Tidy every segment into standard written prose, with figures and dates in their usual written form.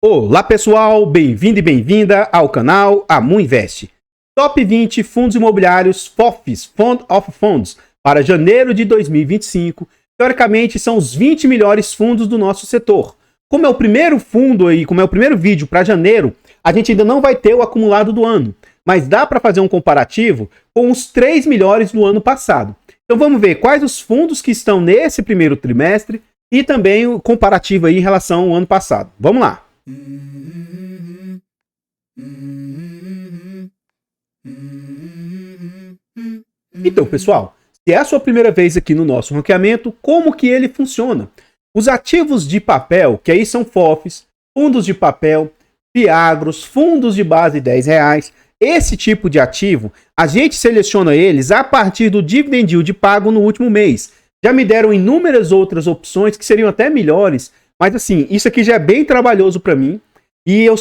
Olá pessoal, bem-vindo e bem-vinda ao canal Amu Invest. Top 20 fundos imobiliários FOFs, Fund of Funds, para janeiro de 2025. Teoricamente são os 20 melhores fundos do nosso setor. Como é o primeiro fundo aí, como é o primeiro vídeo para janeiro, a gente ainda não vai ter o acumulado do ano. Mas dá para fazer um comparativo com os 3 melhores do ano passado. Então vamos ver quais os fundos que estão nesse primeiro trimestre e também o comparativo aí em relação ao ano passado. Vamos lá. Então, pessoal, se é a sua primeira vez aqui no nosso ranqueamento, como que ele funciona? Os ativos de papel, que aí são FOFs, fundos de papel, FIAGROS, fundos de base R$10, esse tipo de ativo, a gente seleciona eles a partir do dividend yield pago no último mês. Já me deram inúmeras outras opções que seriam até melhores, mas assim, isso aqui já é bem trabalhoso para mim e eu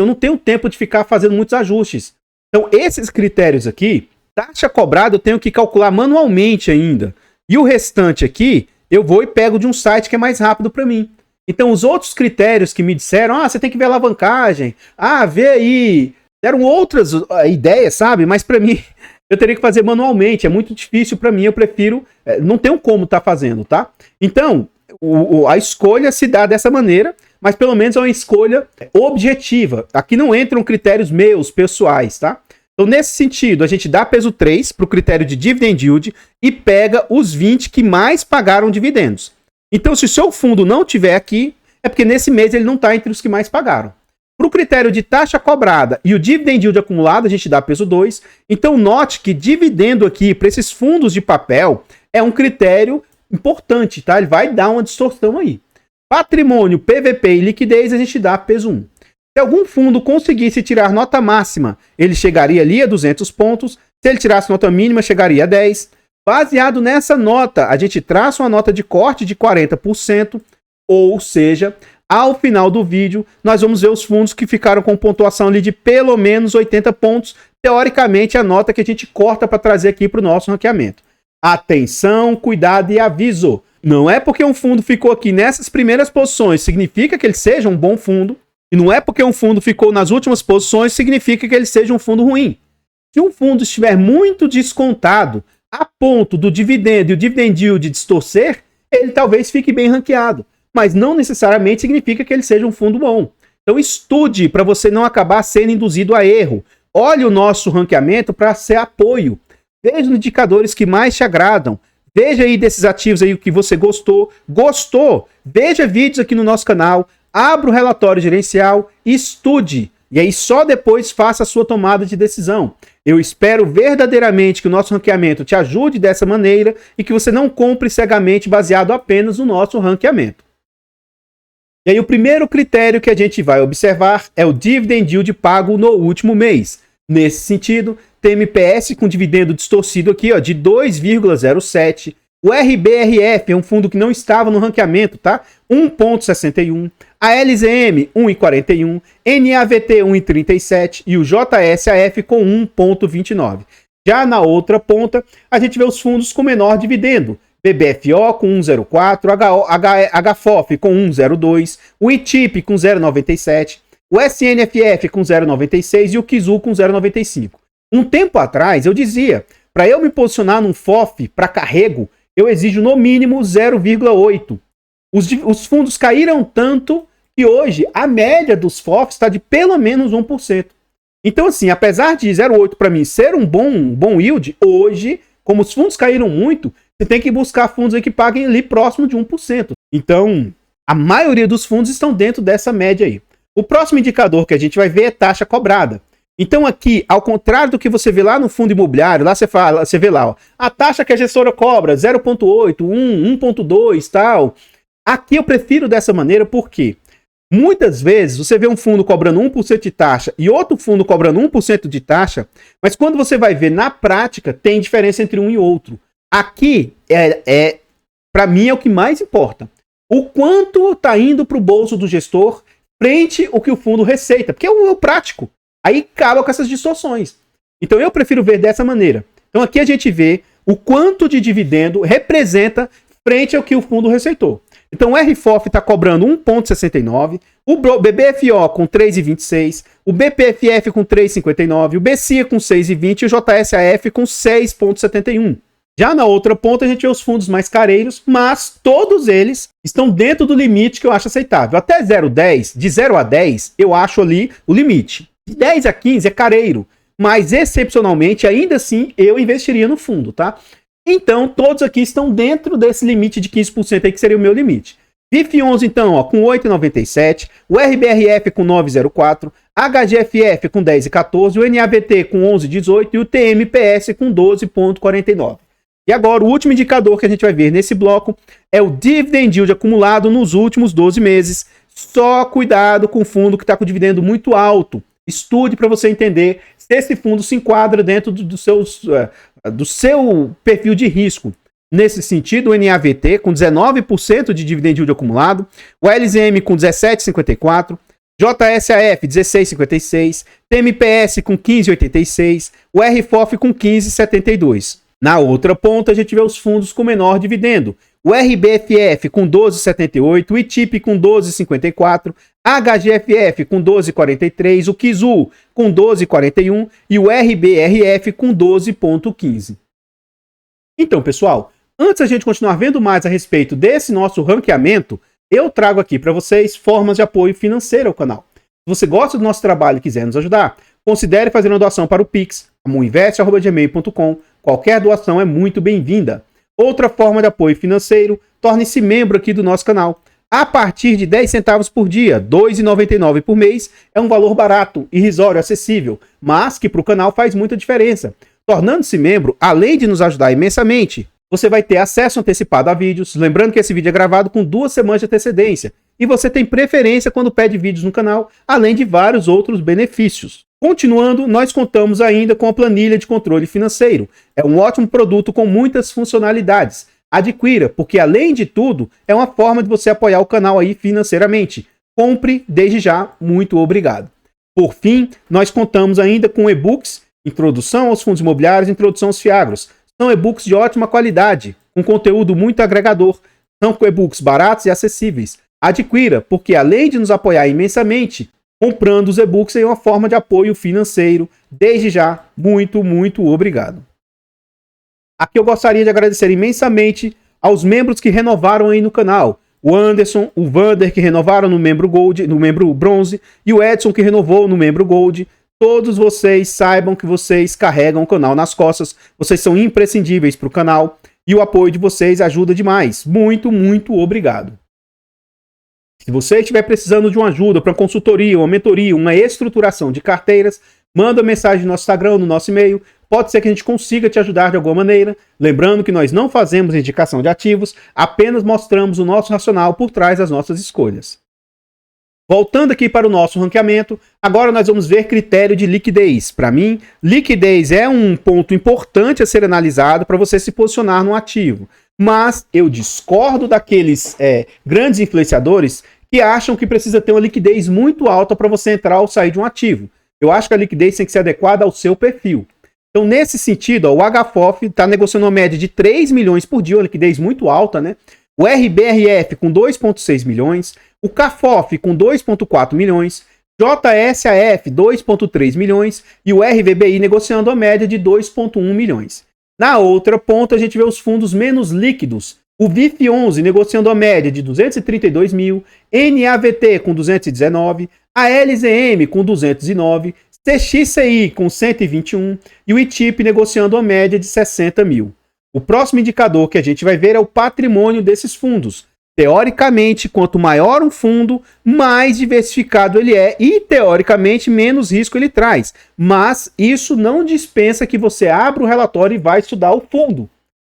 não tenho tempo de ficar fazendo muitos ajustes. Então, esses critérios aqui, taxa cobrada eu tenho que calcular manualmente ainda. E o restante aqui, eu vou e pego de um site que é mais rápido para mim. Então, os outros critérios que me disseram, você tem que ver a alavancagem, vê aí, deram outras ideias, sabe? Mas para mim, eu teria que fazer manualmente, é muito difícil para mim, eu prefiro, não tenho como estar fazendo, tá? Então, a escolha se dá dessa maneira, mas pelo menos é uma escolha objetiva. Aqui não entram critérios meus, pessoais, tá? Então, nesse sentido, a gente dá peso 3 para o critério de dividend yield e pega os 20 que mais pagaram dividendos. Então, se o seu fundo não tiver aqui, é porque nesse mês ele não está entre os que mais pagaram. Para o critério de taxa cobrada e o dividend yield acumulado, a gente dá peso 2. Então, note que dividendo aqui para esses fundos de papel é um critério importante, tá? Ele vai dar uma distorção aí. Patrimônio, PVP e liquidez, a gente dá peso 1. Se algum fundo conseguisse tirar nota máxima, ele chegaria ali a 200 pontos. Se ele tirasse nota mínima, chegaria a 10. Baseado nessa nota, a gente traça uma nota de corte de 40%, ou seja, ao final do vídeo, nós vamos ver os fundos que ficaram com pontuação ali de pelo menos 80 pontos. Teoricamente, a nota que a gente corta para trazer aqui para o nosso ranqueamento. Atenção, cuidado e aviso. Não é porque um fundo ficou aqui nessas primeiras posições, significa que ele seja um bom fundo. E não é porque um fundo ficou nas últimas posições, significa que ele seja um fundo ruim. Se um fundo estiver muito descontado, a ponto do dividendo e o dividend yield distorcer, ele talvez fique bem ranqueado. Mas não necessariamente significa que ele seja um fundo bom. Então estude para você não acabar sendo induzido a erro. Olhe o nosso ranqueamento para ser apoio. Veja os indicadores que mais te agradam. Veja aí desses ativos aí o que você gostou. Gostou? Veja vídeos aqui no nosso canal. Abra o relatório gerencial. Estude. E aí só depois faça a sua tomada de decisão. Eu espero verdadeiramente que o nosso ranqueamento te ajude dessa maneira e que você não compre cegamente baseado apenas no nosso ranqueamento. E aí o primeiro critério que a gente vai observar é o dividend yield pago no último mês. Nesse sentido, tem MPS com dividendo distorcido aqui, de 2,07. O RBRF é um fundo que não estava no ranqueamento, tá? 1,61. A LZM, 1,41. NAVT, 1,37. E o JSAF com 1,29. Já na outra ponta, a gente vê os fundos com menor dividendo. BBFO com 1,04. HFOF com 1,02. O ITIP com 0,97. O SNFF com 0,96 e o KIZU com 0,95. Um tempo atrás eu dizia, para eu me posicionar num FOF para carrego, eu exijo no mínimo 0,8. Os fundos caíram tanto que hoje a média dos FOFs está de pelo menos 1%. Então assim, apesar de 0,8 para mim ser um bom yield, hoje, como os fundos caíram muito, você tem que buscar fundos aí que paguem ali próximo de 1%. Então, a maioria dos fundos estão dentro dessa média aí. O próximo indicador que a gente vai ver é taxa cobrada. Então aqui, ao contrário do que você vê lá no fundo imobiliário, lá você vê lá, a taxa que a gestora cobra, 0,8, 1, 1,2, tal. Aqui eu prefiro dessa maneira porque muitas vezes você vê um fundo cobrando 1% de taxa e outro fundo cobrando 1% de taxa, mas quando você vai ver na prática, tem diferença entre um e outro. Aqui, para mim, é o que mais importa. O quanto está indo para o bolso do gestor frente ao que o fundo receita, porque é o prático. Aí acaba com essas distorções. Então eu prefiro ver dessa maneira. Então aqui a gente vê o quanto de dividendo representa frente ao que o fundo receitou. Então o RFOF está cobrando 1,69, o BBFO com 3,26, o BPFF com 3,59, o BCIA com 6,20 e o JSAF com 6,71. Já na outra ponta a gente vê os fundos mais careiros, mas todos eles estão dentro do limite que eu acho aceitável. Até 0,10, de 0 a 10, eu acho ali o limite. De 10 a 15 é careiro, mas excepcionalmente, ainda assim, eu investiria no fundo, tá? Então, todos aqui estão dentro desse limite de 15% aí, que seria o meu limite. VIF11, então, ó, com 8,97, o RBRF com 9,04, HGFF com 10,14, o NAVT com 11,18 e o TMPS com 12,49. E agora, o último indicador que a gente vai ver nesse bloco é o Dividend Yield acumulado nos últimos 12 meses. Só cuidado com o fundo que está com dividendo muito alto. Estude para você entender se esse fundo se enquadra dentro do seu perfil de risco. Nesse sentido, o NAVT com 19% de dividend yield acumulado, o LZM com 17,54%, JSAF 16,56%, TMPS com 15,86%, o RFOF com 15,72%. Na outra ponta, a gente vê os fundos com menor dividendo. O RBFF com 12,78%, o ITIP com 12,54%, HGFF com 12,43%, o KIZU com 12,41% e o RBRF com 12,15%. Então, pessoal, antes a gente continuar vendo mais a respeito desse nosso ranqueamento, eu trago aqui para vocês formas de apoio financeiro ao canal. Se você gosta do nosso trabalho e quiser nos ajudar, considere fazer uma doação para o Pix, amuinvest@gmail.com. Qualquer doação é muito bem-vinda. Outra forma de apoio financeiro, torne-se membro aqui do nosso canal. A partir de 10 centavos por dia, R$ 2,99 por mês, é um valor barato, irrisório, acessível, mas que para o canal faz muita diferença. Tornando-se membro, além de nos ajudar imensamente, você vai ter acesso antecipado a vídeos, lembrando que esse vídeo é gravado com 2 semanas de antecedência, e você tem preferência quando pede vídeos no canal, além de vários outros benefícios. Continuando, nós contamos ainda com a planilha de controle financeiro. É um ótimo produto com muitas funcionalidades. Adquira, porque além de tudo, é uma forma de você apoiar o canal aí financeiramente. Compre desde já, muito obrigado. Por fim, nós contamos ainda com e-books, Introdução aos Fundos Imobiliários, Introdução aos FIAGROS. São e-books de ótima qualidade, com conteúdo muito agregador. São e-books baratos e acessíveis. Adquira, porque além de nos apoiar imensamente, comprando os e-books é uma forma de apoio financeiro. Desde já, muito, muito obrigado. Aqui eu gostaria de agradecer imensamente aos membros que renovaram aí no canal. O Anderson, o Vander, que renovaram no membro Gold, no membro Bronze, e o Edson, que renovou no membro Gold. Todos vocês saibam que vocês carregam o canal nas costas. Vocês são imprescindíveis para o canal. E o apoio de vocês ajuda demais. Muito, muito obrigado. Se você estiver precisando de uma ajuda para uma consultoria, uma mentoria, uma estruturação de carteiras, manda mensagem no nosso Instagram, no nosso e-mail. Pode ser que a gente consiga te ajudar de alguma maneira. Lembrando que nós não fazemos indicação de ativos, apenas mostramos o nosso racional por trás das nossas escolhas. Voltando aqui para o nosso ranqueamento, agora nós vamos ver critério de liquidez. Para mim, liquidez é um ponto importante a ser analisado para você se posicionar no ativo. Mas eu discordo daqueles grandes influenciadores que acham que precisa ter uma liquidez muito alta para você entrar ou sair de um ativo. Eu acho que a liquidez tem que ser adequada ao seu perfil. Então, nesse sentido, ó, o HFOF está negociando uma média de 3 milhões por dia, uma liquidez muito alta, né? O RBRF com 2,6 milhões, o CAFOF com 2,4 milhões, JSAF 2,3 milhões e o RVBI negociando a média de 2,1 milhões. Na outra ponta, a gente vê os fundos menos líquidos. O VIF11 negociando a média de 232 mil, NAVT com 219, a LZM com 209, CXCI com 121 e o ITIP negociando a média de 60 mil. O próximo indicador que a gente vai ver é o patrimônio desses fundos. Teoricamente, quanto maior um fundo, mais diversificado ele é e, teoricamente, menos risco ele traz. Mas isso não dispensa que você abra o relatório e vá estudar o fundo.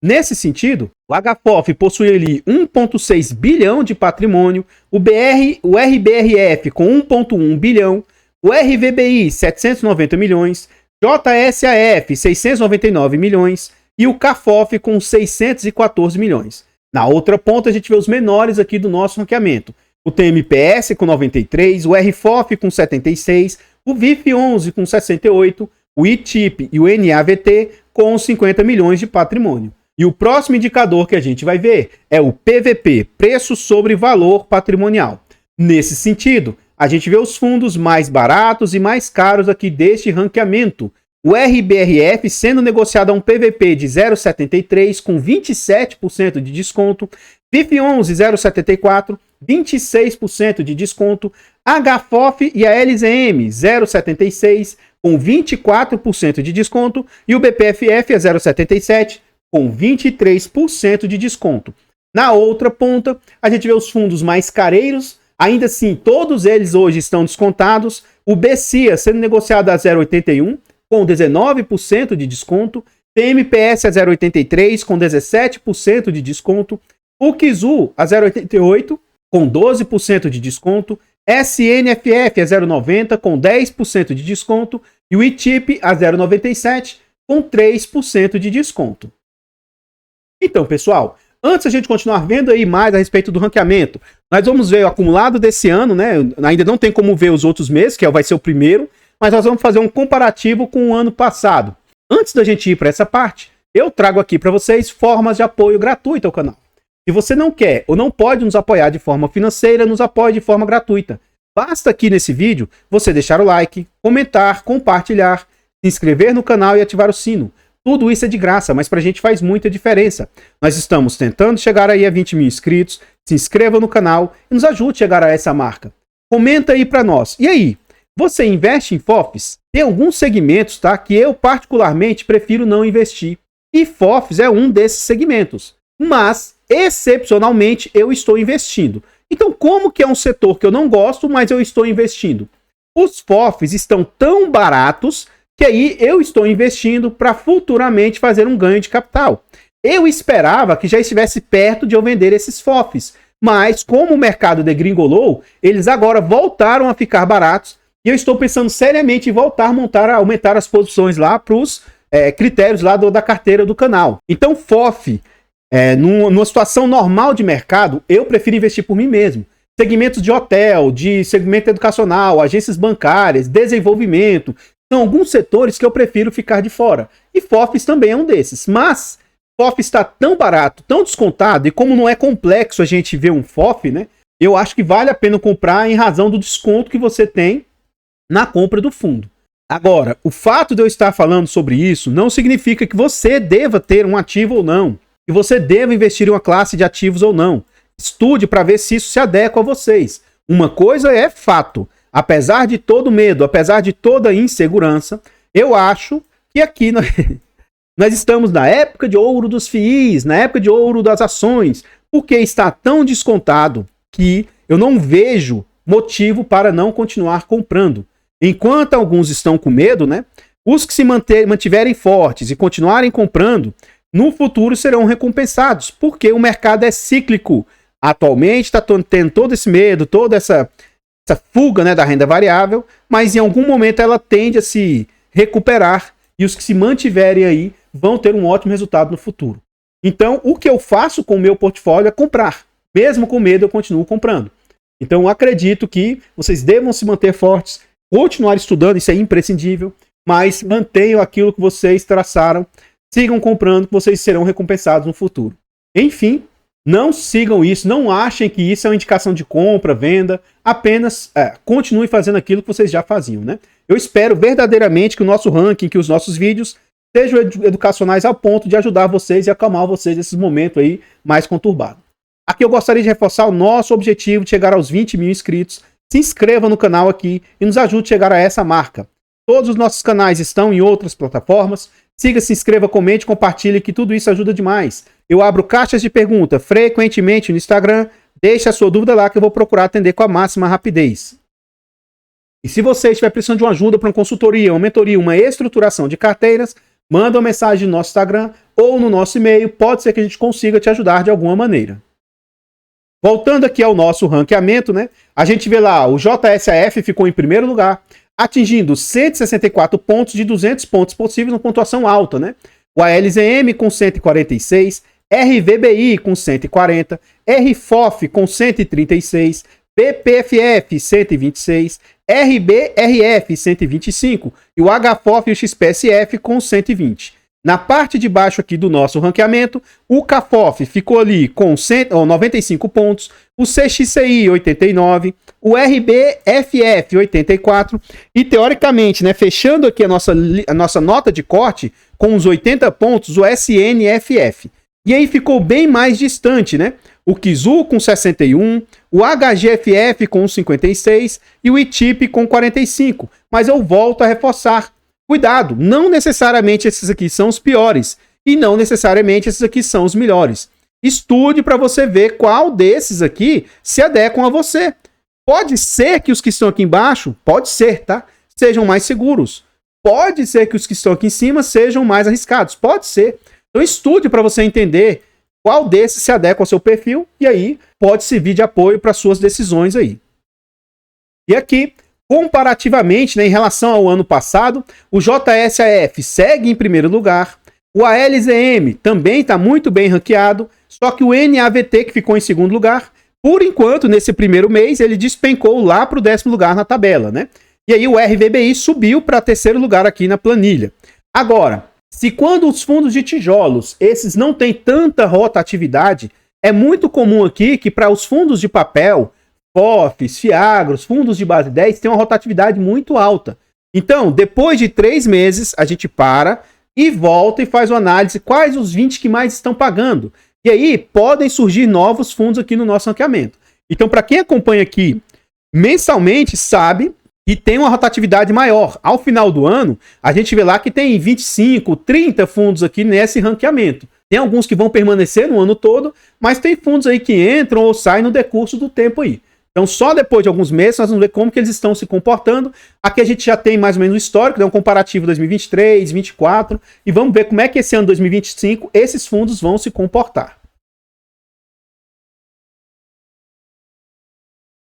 Nesse sentido, o HFOF possui ali 1,6 bilhão de patrimônio, o RBRF com 1,1 bilhão, o RVBI 790 milhões, JSAF 699 milhões e o CAFOF com 614 milhões. Na outra ponta, a gente vê os menores aqui do nosso ranqueamento. O TMPS com 93, o RFOF com 76, o VIF11 com 68, o ITIP e o NAVT com 50 milhões de patrimônio. E o próximo indicador que a gente vai ver é o PVP, preço sobre valor patrimonial. Nesse sentido, a gente vê os fundos mais baratos e mais caros aqui deste ranqueamento. O RBRF sendo negociado a um PVP de 0,73 com 27% de desconto, FIF11 0,74, 26% de desconto, HFOF e a LZM 0,76 com 24% de desconto e o BPFF a 0,77 com 23% de desconto. Na outra ponta, a gente vê os fundos mais careiros, ainda assim todos eles hoje estão descontados, o BCIA sendo negociado a 0,81 com 19% de desconto, TMPS a 0,83 com 17% de desconto, o Kizu a 0,88 com 12% de desconto, SNFF a 0,90 com 10% de desconto e o ITIP a 0,97 com 3% de desconto. Então, pessoal, antes a gente continuar vendo aí mais a respeito do ranqueamento, nós vamos ver o acumulado desse ano, né? Ainda não tem como ver os outros meses, que vai ser o primeiro, mas nós vamos fazer um comparativo com o ano passado. Antes da gente ir para essa parte, eu trago aqui para vocês formas de apoio gratuito ao canal. Se você não quer ou não pode nos apoiar de forma financeira, nos apoie de forma gratuita. Basta aqui nesse vídeo você deixar o like, comentar, compartilhar, se inscrever no canal e ativar o sino. Tudo isso é de graça, mas pra gente faz muita diferença. Nós estamos tentando chegar aí a 20 mil inscritos. Se inscreva no canal e nos ajude a chegar a essa marca. Comenta aí pra nós. E aí, você investe em FOFs? Tem alguns segmentos, tá, que eu particularmente prefiro não investir. E FOFs é um desses segmentos. Mas, excepcionalmente, eu estou investindo. Então, como que é um setor que eu não gosto, mas eu estou investindo? Os FOFs estão tão baratos que aí eu estou investindo para futuramente fazer um ganho de capital. Eu esperava que já estivesse perto de eu vender esses FOFs, mas como o mercado degringolou, eles agora voltaram a ficar baratos e eu estou pensando seriamente em voltar a aumentar as posições lá para os critérios lá da carteira do canal. Então, FOF, numa situação normal de mercado, eu prefiro investir por mim mesmo. Segmentos de hotel, de segmento educacional, agências bancárias, desenvolvimento, são alguns setores que eu prefiro ficar de fora. E FOFs também é um desses. Mas FOF está tão barato, tão descontado, e como não é complexo a gente ver um FOF, né? Eu acho que vale a pena comprar em razão do desconto que você tem na compra do fundo. Agora, o fato de eu estar falando sobre isso não significa que você deva ter um ativo ou não, que você deva investir em uma classe de ativos ou não. Estude para ver se isso se adequa a vocês. Uma coisa é fato. Apesar de todo medo, apesar de toda insegurança, eu acho que aqui nós estamos na época de ouro dos FIIs, na época de ouro das ações, porque está tão descontado que eu não vejo motivo para não continuar comprando. Enquanto alguns estão com medo, né? Os que se mantiverem fortes e continuarem comprando, no futuro serão recompensados, porque o mercado é cíclico. Atualmente está tendo todo esse medo, toda essa fuga, né, da renda variável, mas em algum momento ela tende a se recuperar e os que se mantiverem aí vão ter um ótimo resultado no futuro. Então, o que eu faço com o meu portfólio é comprar. Mesmo com medo, eu continuo comprando. Então, eu acredito que vocês devam se manter fortes, continuar estudando, isso é imprescindível, mas mantenham aquilo que vocês traçaram, sigam comprando, que vocês serão recompensados no futuro. Enfim, não sigam isso, não achem que isso é uma indicação de compra, venda, apenas continue fazendo aquilo que vocês já faziam, né? Eu espero verdadeiramente que o nosso ranking, que os nossos vídeos sejam educacionais ao ponto de ajudar vocês e acalmar vocês nesses momentos aí mais conturbados. Aqui eu gostaria de reforçar o nosso objetivo de chegar aos 20 mil inscritos. Se inscreva no canal aqui e nos ajude a chegar a essa marca. Todos os nossos canais estão em outras plataformas. Siga, se inscreva, comente, compartilhe, que tudo isso ajuda demais. Eu abro caixas de pergunta frequentemente no Instagram. Deixe a sua dúvida lá que eu vou procurar atender com a máxima rapidez. E se você estiver precisando de uma ajuda para uma consultoria, uma mentoria, uma estruturação de carteiras, manda uma mensagem no nosso Instagram ou no nosso e-mail. Pode ser que a gente consiga te ajudar de alguma maneira. Voltando aqui ao nosso ranqueamento, né? A gente vê lá, o JSAF ficou em primeiro lugar, atingindo 164 pontos de 200 pontos possíveis, uma pontuação alta, né? O ALZM com 146, RVBI com 140, RFOF com 136, BPFF 126, RBRF 125 e o HFOF e o XPSF com 120. Na parte de baixo aqui do nosso ranqueamento, o CAFOF ficou ali com 95 pontos, o CXCI 89, o RBFF 84 e teoricamente, né, fechando aqui a nossa nota de corte com os 80 pontos, o SNFF. E aí ficou bem mais distante, né? O Kizu com 61, o HGFF com 56 e o ITIP com 45. Mas eu volto a reforçar. Cuidado, não necessariamente esses aqui são os piores e não necessariamente esses aqui são os melhores. Estude para você ver qual desses aqui se adequam a você. Pode ser que os que estão aqui embaixo, pode ser, tá? Sejam mais seguros. Pode ser que os que estão aqui em cima sejam mais arriscados. Pode ser. Então estude para você entender qual desses se adequa ao seu perfil e aí pode servir de apoio para suas decisões aí. E aqui, comparativamente, né, em relação ao ano passado, o JSAF segue em primeiro lugar, o ALZM também está muito bem ranqueado, só que o NAVT, que ficou em segundo lugar, por enquanto, nesse primeiro mês, ele despencou lá para o 10º lugar na tabela, né? E aí o RVBI subiu para terceiro lugar aqui na planilha. Agora, se quando os fundos de tijolos, esses não têm tanta rotatividade, é muito comum aqui que para os fundos de papel, FOFs, FIAGROS, fundos de base 10, tem uma rotatividade muito alta. Então, depois de 3 meses, a gente para e volta e faz uma análise quais os 20 que mais estão pagando. E aí, podem surgir novos fundos aqui no nosso ranqueamento. Então, para quem acompanha aqui mensalmente, sabe que tem uma rotatividade maior. Ao final do ano, a gente vê lá que tem 25, 30 fundos aqui nesse ranqueamento. Tem alguns que vão permanecer no ano todo, mas tem fundos aí que entram ou saem no decurso do tempo aí. Então, só depois de alguns meses, nós vamos ver como que eles estão se comportando. Aqui a gente já tem mais ou menos o histórico, né, um comparativo 2023, 2024, e vamos ver como é que esse ano 2025 esses fundos vão se comportar.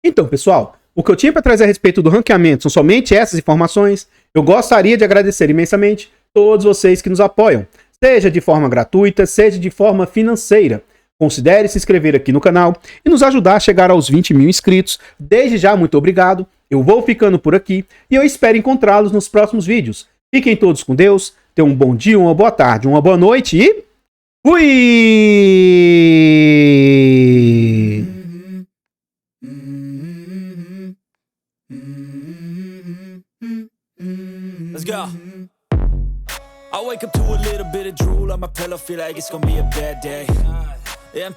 Então, pessoal, o que eu tinha para trazer a respeito do ranqueamento são somente essas informações. Eu gostaria de agradecer imensamente todos vocês que nos apoiam, seja de forma gratuita, seja de forma financeira. Considere se inscrever aqui no canal e nos ajudar a chegar aos 20 mil inscritos. Desde já, muito obrigado. Eu vou ficando por aqui e eu espero encontrá-los nos próximos vídeos. Fiquem todos com Deus, tenham um bom dia, uma boa tarde, uma boa noite e... fui! Let's go. I wake up to a little bit of drool on my pillow, feel like it's gonna be a bad day. Yeah, I'm